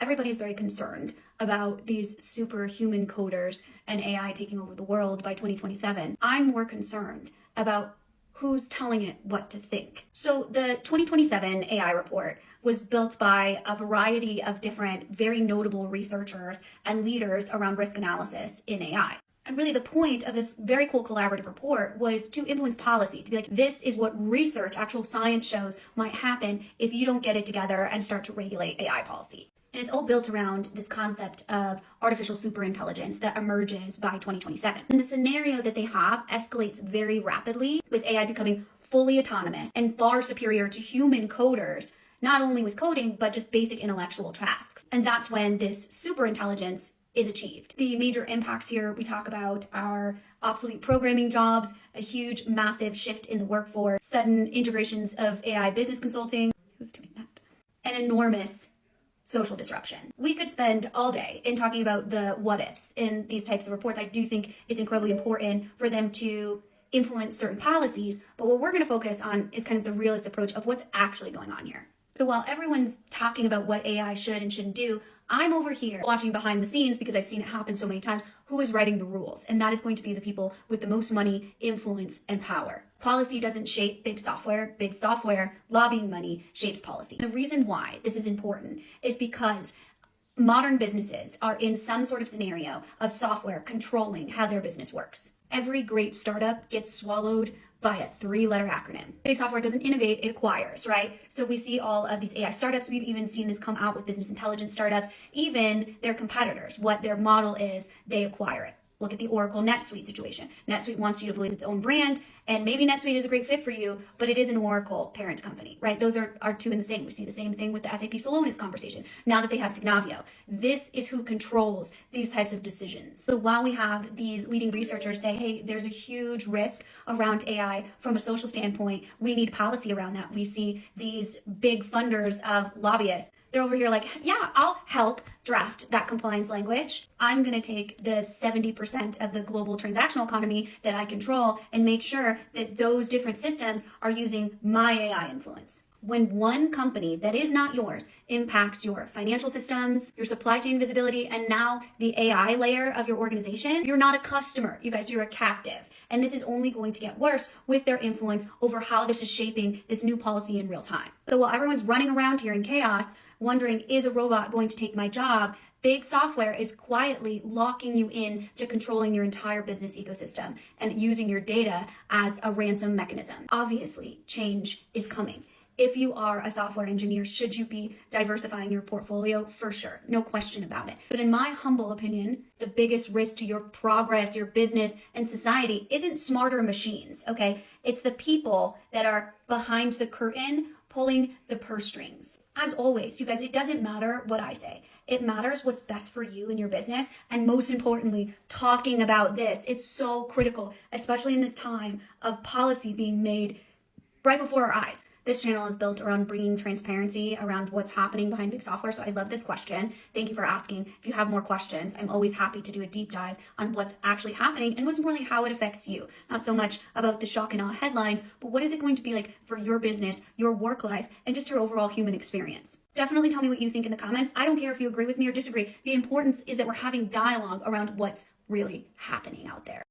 Everybody's very concerned about these superhuman coders and AI taking over the world by 2027. I'm more concerned about who's telling it what to think. So the 2027 AI report was built by a variety of different, very notable researchers and leaders around risk analysis in AI. And really the point of this very cool collaborative report was to influence policy, to be like, this is what research, actual science shows might happen if you don't get it together and start to regulate AI policy. And it's all built around this concept of artificial superintelligence that emerges by 2027. And the scenario that they have escalates very rapidly, with AI becoming fully autonomous and far superior to human coders, not only with coding, but just basic intellectual tasks. And that's when this superintelligence is achieved. The major impacts here we talk about are obsolete programming jobs, a huge, massive shift in the workforce, sudden integrations of AI business consulting. Who's doing that? An enormous social disruption. We could spend all day in talking about the what ifs in these types of reports. I do think it's incredibly important for them to influence certain policies, but what we're going to focus on is kind of the realist approach of what's actually going on here. So while everyone's talking about what AI should and shouldn't do, I'm over here watching behind the scenes, because I've seen it happen so many times, who is writing the rules. And that is going to be the people with the most money, influence, and power. Policy doesn't shape big software. Big software, lobbying money, shapes policy. The reason why this is important is because modern businesses are in some sort of scenario of software controlling how their business works. Every great startup gets swallowed by a 3-letter acronym. Big software doesn't innovate, it acquires, right? So we see all of these AI startups. We've even seen this come out with business intelligence startups, even their competitors. What their model is, they acquire it. Look at the Oracle NetSuite situation. NetSuite wants you to believe its own brand, and maybe NetSuite is a great fit for you, but it is an Oracle parent company, right? Those are two in the same. We see the same thing with the SAP Celonis conversation, now that they have Signavio. This is who controls these types of decisions. So while we have these leading researchers say, hey, there's a huge risk around AI from a social standpoint, we need policy around that. We see these big funders of lobbyists. They're over here like, yeah, I'll help draft that compliance language. I'm going to take the 70% of the global transactional economy that I control and make sure that those different systems are using my AI influence. When one company that is not yours impacts your financial systems, your supply chain visibility, and now the AI layer of your organization, you're not a customer. You guys, you're a captive. And this is only going to get worse with their influence over how this is shaping this new policy in real time. So while everyone's running around here in chaos, wondering, is a robot going to take my job? Big software is quietly locking you in to controlling your entire business ecosystem and using your data as a ransom mechanism. Obviously, change is coming. If you are a software engineer, should you be diversifying your portfolio? For sure, no question about it. But in my humble opinion, the biggest risk to your progress, your business, and society isn't smarter machines, okay? It's the people that are behind the curtain pulling the purse strings. As always, you guys, it doesn't matter what I say. It matters what's best for you and your business. And most importantly, talking about this. It's so critical, especially in this time of policy being made right before our eyes. This channel is built around bringing transparency around what's happening behind big software. So I love this question. Thank you for asking. If you have more questions, I'm always happy to do a deep dive on what's actually happening and most importantly, how it affects you. Not so much about the shock and awe headlines, but what is it going to be like for your business, your work life, and just your overall human experience. Definitely tell me what you think in the comments. I don't care if you agree with me or disagree. The importance is that we're having dialogue around what's really happening out there.